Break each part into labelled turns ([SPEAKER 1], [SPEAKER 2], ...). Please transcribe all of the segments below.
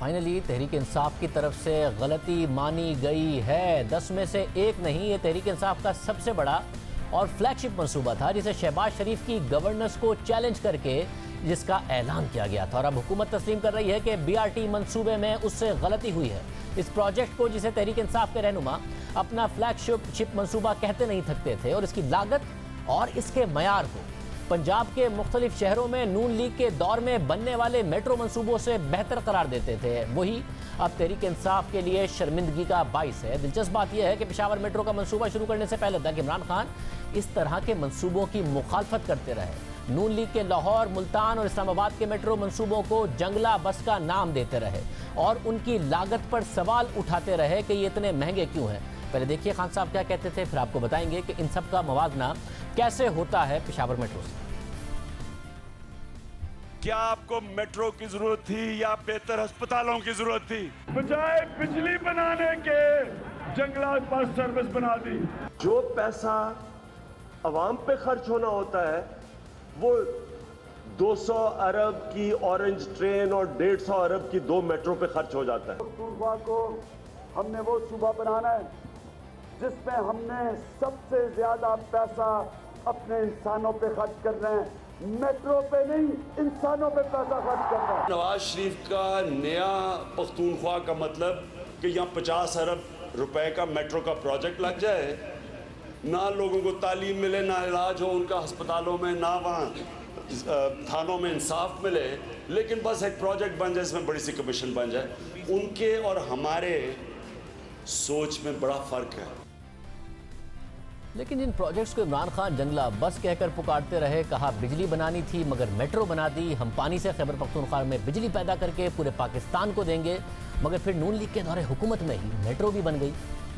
[SPEAKER 1] Finally Tehreek Insaf की तरफ से गलती मानी गई है। 10 में से एक नहीं, ये तहरीक इंसाफ का सबसे बड़ा और फ्लैगशिप मंसूबा था जिसे शहबाज शरीफ की गवर्नेंस को चैलेंज करके जिसका ऐलान किया गया था। और अब हुकूमत तस्लीम कर रही है कि BRT मंसूबे में उससे गलती हुई है। इस प्रोजेक्ट को, जिसे तहरीक इंसाफ के रहनुमा अपना फ्लैगशिप मंसूबा कहते नहीं थकते थे, और इसकी लागत और इसके मयार को पंजाब के मुख्तलिफ शहरों में नून लीग के दौर में बनने वाले मेट्रो मंसूबों से बेहतर करार देते थे, वही अब तहरीक इंसाफ के लिए शर्मिंदगी का बाइस है। दिलचस्प बात यह है कि पेशावर मेट्रो का मंसूबा शुरू करने से पहले तक इमरान खान इस तरह के मंसूबों की मुखालफत करते रहे। नून लीग के लाहौर, मुल्तान और इस्लामाबाद के मेट्रो मंसूबों को जंगला बस का नाम देते रहे और उनकी लागत पर सवाल उठाते रहे कि ये इतने महंगे क्यों हैं। पहले देखिए खान साहब क्या कहते थे, फिर आपको बताएंगे कि इन सब का मवाजना कैसे होता है पेशावर मेट्रो से।
[SPEAKER 2] क्या आपको मेट्रो की जरूरत थी या बेहतर अस्पतालों की जरूरत थी?
[SPEAKER 3] बजाय बिजली बनाने के जंगला बस सर्विस बना दी।
[SPEAKER 4] जो पैसा अवाम पे खर्च होना होता है वो 200 अरब की ऑरेंज ट्रेन और 150 अरब की 2 मेट्रो पे खर्च हो जाता है।
[SPEAKER 3] पख्तूनख्वा को हमने वो सूबा बनाना है जिसमें हमने सबसे ज्यादा पैसा अपने इंसानों पे खर्च कर रहे हैं, मेट्रो पे नहीं, इंसानों पे पैसा खर्च कर रहे हैं।
[SPEAKER 2] नवाज शरीफ का नया पख्तूनख्वा का मतलब कि यहाँ 50 अरब रुपए का मेट्रो का प्रोजेक्ट लग जाए, ना लोगों को तालीम मिले, ना इलाज हो उनका अस्पतालों में, ना वहाँ थानों में इंसाफ मिले, लेकिन बस एक प्रोजेक्ट बन जाए, इसमें बड़ी सी कमीशन बन जाए। उनके और हमारे सोच में बड़ा फ़र्क है।
[SPEAKER 1] लेकिन जिन प्रोजेक्ट्स को इमरान खान जंगला बस कहकर पुकारते रहे, कहा बिजली बनानी थी मगर मेट्रो बना दी, हम पानी से खैबर पख्तूनख्वा में बिजली पैदा करके पूरे पाकिस्तान को देंगे, मगर फिर नून लीग के दौरे हुकूमत में ही मेट्रो भी बन गई,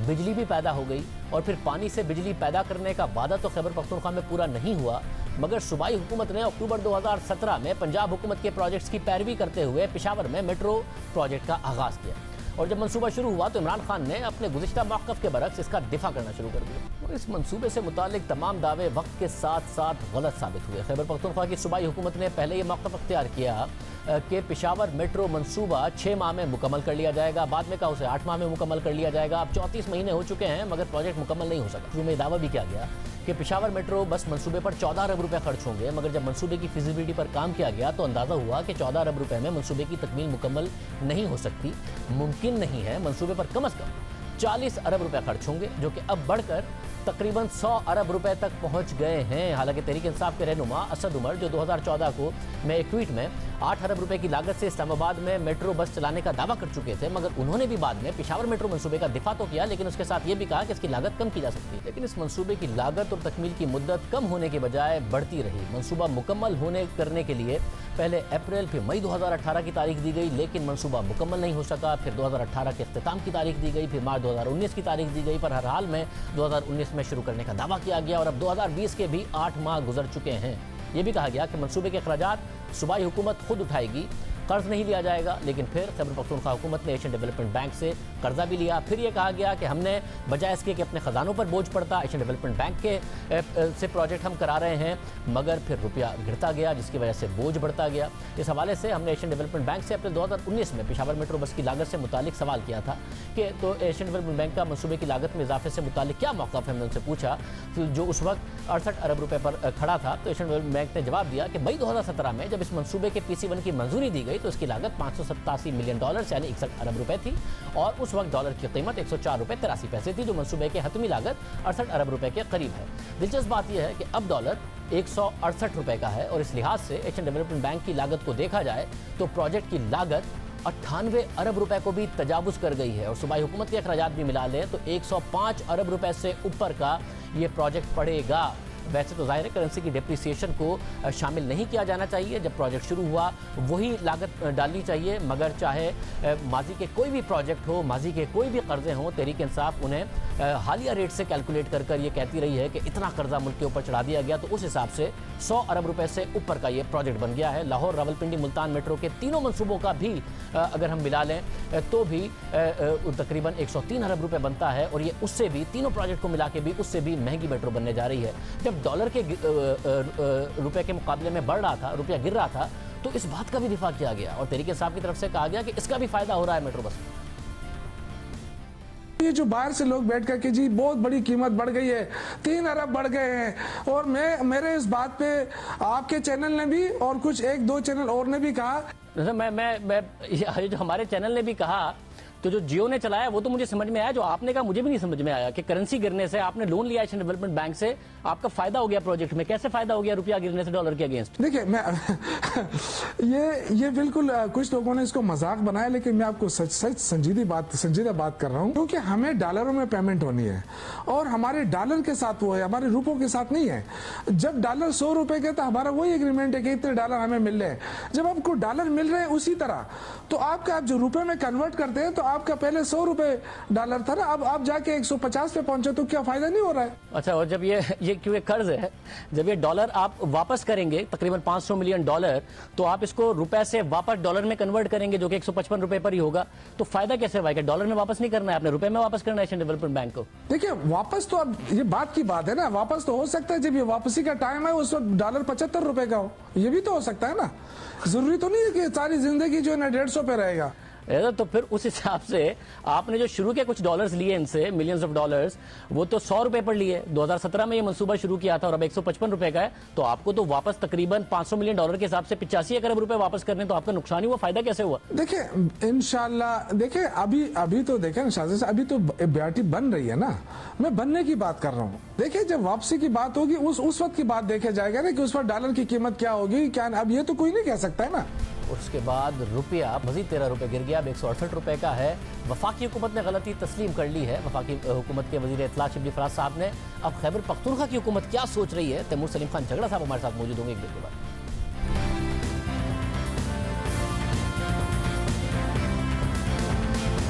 [SPEAKER 1] बिजली भी पैदा हो गई, और फिर पानी से बिजली पैदा करने का वादा तो खैबर पख्तूनख्वा में पूरा नहीं हुआ, मगर सूबाई हुकूमत ने अक्टूबर 2017 में पंजाब हुकूमत के प्रोजेक्ट्स की पैरवी करते हुए पेशावर में मेट्रो प्रोजेक्ट का आगाज़ किया। और जब मंसूबा शुरू हुआ तो इमरान खान ने अपने गुज़िश्ता मौक़िफ़ के बरक्स इसका दिफा करना शुरू कर दिया। और इस मंसूबे से मुतालिक तमाम दावे वक्त के साथ साथ गलत साबित हुए। खैबर पख्तूनख्वा की सूबाई हुकूमत ने पहले ये मौक़िफ़ अख्तियार किया कि पेशावर मेट्रो मंसूबा 6 माह में मुकम्मल कर लिया जाएगा, बाद में कहा उसे 8 माह में मुकम्मल कर लिया जाएगा। अब 34 महीने हो चुके हैं मगर प्रोजेक्ट मुकम्मल नहीं हो सका। शुरू में दावा भी किया गया कि पेशावर मेट्रो बस मंसूबे पर 14 अरब रुपए खर्च होंगे, मगर जब मंसूबे की फिजिबिलिटी पर काम किया गया तो अंदाज़ा हुआ कि 14 अरब रुपए में मंसूबे की तकमील मुकम्मल नहीं हो सकती, मुमकिन नहीं है। मंसूबे पर कम अज़ कम 40 अरब रुपए खर्च होंगे, जो कि अब बढ़कर तकरीबन 100 अरब रुपए तक पहुंच गए हैं। हालांकि तहरीक इंसाफ के रहनुमा असद उमर, जो 2014 को में एक ट्वीट में 8 अरब रुपए की लागत से इस्लामाबाद में मेट्रो बस चलाने का दावा कर चुके थे, मगर उन्होंने भी बाद में पेशावर मेट्रो मंसूबे का दिफा तो किया, लेकिन उसके साथ ये भी कहा कि इसकी लागत कम की जा सकती है। लेकिन इस मंसूबे की लागत और तकमील की मुद्दत कम होने के बजाय बढ़ती रही। मंसूबा मुकम्मल करने के लिए पहले अप्रैल फिर मई 2018 की तारीख दी गई, लेकिन मंसूबा मुकम्मल नहीं हो सका। फिर 2018 के इख्तिताम की तारीख दी गई, फिर मार्च 2019 की तारीख दी गई, पर हर हाल में 2019 में शुरू करने का दावा किया गया और अब 2020 के भी 8 माह गुजर चुके हैं। ये भी कहा गया कि मंसूबे के अखराजात सूबाई हुकूमत खुद उठाएगी, कर्ज नहीं लिया जाएगा। लेकिन फिर खैबर पख्तूनख्वा हुकूमत ने एशियन डेवलपमेंट बैंक से कर्जा भी लिया। फिर ये कहा गया कि हमने बजाय इसके कि अपने ख़जानों पर बोझ पड़ता, एशियन डेवलपमेंट बैंक के से प्रोजेक्ट हम करा रहे हैं, मगर फिर रुपया गिरता गया जिसकी वजह से बोझ बढ़ता गया। इस हवाले से हमने एशियन डेवलपमेंट बैंक से अप्रैल 2019 में पेशावर मेट्रो बस की लागत से मुतालिक सवाल किया था कि तो एशियन डेवलपमेंट बैंक का मंसूबे की लागत में इजाफे से मुतालिक क्या मौक़िफ़ है। हमने उनसे पूछा, जो उस वक्त 68 अरब रुपए पर खड़ा था, तो एशियन डेवलपमेंट बैंक ने जवाब दिया कि मई 2017 में जब इस मंसूबे के PC1 की मंजूरी दी गई तो इसकी लागत $587 मिलियन यानी 61 अरब रुपए थी, और उस वक्त डॉलर की कीमत 104 रुपए 83 पैसे थी, जो मंसूबे के हतमी लागत 68 अरब रुपए के करीब है। दिलचस्प बात यह है कि अब डॉलर 168 रुपए का है, और इस लिहाज से एशियन डेवलपमेंट बैंक की लागत को देखा जाए तो प्रोजेक्ट की लागत 98 अरब रुपए को भी तजावुज़ कर गई है। और सूबाई हुकूमत के अखराजात भी मिला लें तो 105 अरब रुपए से ऊपर का ये प्रोजेक्ट पड़ेगा। वैसे तो ज़ाहिर है करेंसी की डिप्रिसिएशन को शामिल नहीं किया जाना चाहिए, जब प्रोजेक्ट शुरू हुआ वही लागत डालनी चाहिए, मगर चाहे माजी के कोई भी प्रोजेक्ट हो, माजी के कोई भी कर्जे हों, तहरीक इंसाफ उन्हें हालिया रेट से कैलकुलेट कर कर ये कहती रही है कि इतना कर्जा मुल्क के ऊपर चढ़ा दिया गया, तो उस हिसाब से 100 अरब रुपए से ऊपर का ये प्रोजेक्ट बन गया है। लाहौर, रावलपिंडी, मुल्तान मेट्रो के तीनों मंसूबों का भी अगर हम मिला लें तो भी तकरीबन 103 अरब रुपए बनता है, और ये उससे भी, तीनों प्रोजेक्ट को मिला के भी उससे भी महंगी मेट्रो बनने जा रही है। जब डॉलर के रुपए के मुकाबले में बढ़ रहा था, रुपया गिर रहा था, तो इस बात का भी दिफा किया गया और तहरीक इंसाफ की तरफ से कहा गया कि इसका भी फायदा हो रहा है मेट्रो बस में।
[SPEAKER 5] ये जो बाहर से लोग बैठ करके जी बहुत बड़ी कीमत बढ़ गई है, 3 अरब बढ़ गए हैं, और मेरे इस बात पे आपके चैनल ने भी और कुछ 1-2 चैनल और ने भी कहा।
[SPEAKER 1] मैं ये जो हमारे चैनल ने भी कहा, तो जो जियो ने चलाया वो तो मुझे समझ में आया, जो आपने कहा मुझे भी नहीं समझ में आया कि करेंसी गिरने से आपने लोन लिया एशियन डेवलपमेंट बैंक से, आपका फायदा हो गया प्रोजेक्ट में। कैसे फायदा हो गया रुपया गिरने से डॉलर के अगेंस्ट?
[SPEAKER 5] देखिए मैं ये बिल्कुल कुछ लोगों ने इसको मजाक बनाया, लेकिन मैं आपको सच संजीदा बात कर रहा हूँ, क्योंकि हमें डॉलरों में पेमेंट होनी है और हमारे डॉलर के साथ वो है, हमारे रुपयों के साथ नहीं है। जब डॉलर 100 रुपए के, तो हमारा वही एग्रीमेंट है कि इतने डॉलर हमें मिल रहे हैं। जब आपको डॉलर मिल रहे हैं उसी तरह, तो आप जो रुपए में कन्वर्ट करते हैं, तो आपका पहले 100 रुपए डॉलर था ना, अब आप जाके 150 पे पहुंचे, तो क्या फायदा नहीं हो रहा है? अच्छा, और जब ये क्योंकि कर्ज है, जब ये डॉलर आप वापस करेंगे तकरीबन 500 मिलियन डॉलर, तो आप इसको रुपए से वापस डॉलर में कन्वर्ट करेंगे, जो कि 155 रुपए पर ही होगा, तो फायदा कैसे होगा? डॉलर में वापस नहीं करना है, आपने रुपए में वापस करना है एशियन डेवलपमेंट बैंक को। देखिए वापस तो अब ये बात की बात है ना, वापस तो हो सकता है जब ये वापसी का टाइम है उस वक्त डॉलर 75 रुपए का हो, ये भी तो हो सकता है ना। जरूरी तो नहीं है कि सारी जिंदगी जो है ना 150 पे रहेगा।
[SPEAKER 1] तो फिर उस हिसाब से आपने जो शुरू के कुछ डॉलर्स लिए इनसे, मिलियंस ऑफ डॉलर्स, वो तो 100 रुपए पर लिए। 2017 में ये मंसूबा शुरू किया था और अब 155 रुपए का है, तो आपको तो वापस तकरीबन 500 मिलियन डॉलर के हिसाब से 85 अरब रुपए वापस करने, तो आपका नुकसान ही हुआ, फायदा कैसे हुआ?
[SPEAKER 5] देखिए इंशाल्लाह, देखिए अभी तो देखें शाहज़ाद साहब, अभी तो बीआरटी बन रही है ना, मैं बनने की बात कर रहा हूँ। देखिए जब वापसी की बात होगी उस वक्त की बात देखा जाएगा ना, कि उस वक्त डॉलर की कीमत क्या होगी, क्या अब ये तो कोई नहीं कह सकता है ना।
[SPEAKER 1] उसके बाद रुपया मजीद 13 रुपए गिर गया, अब 168 रुपए का है। वफाकी हुकूमत ने गलती तस्लीम कर ली है। वफाकी हुकूमत के वजीर इत्तला शिबली फराज साहब ने। अब खैबर पख्तूनख्वा की हुकूमत क्या सोच रही है, तैमूर सलीम खान झगड़ा साहब हमारे साथ मौजूद होंगे एक देर के बाद।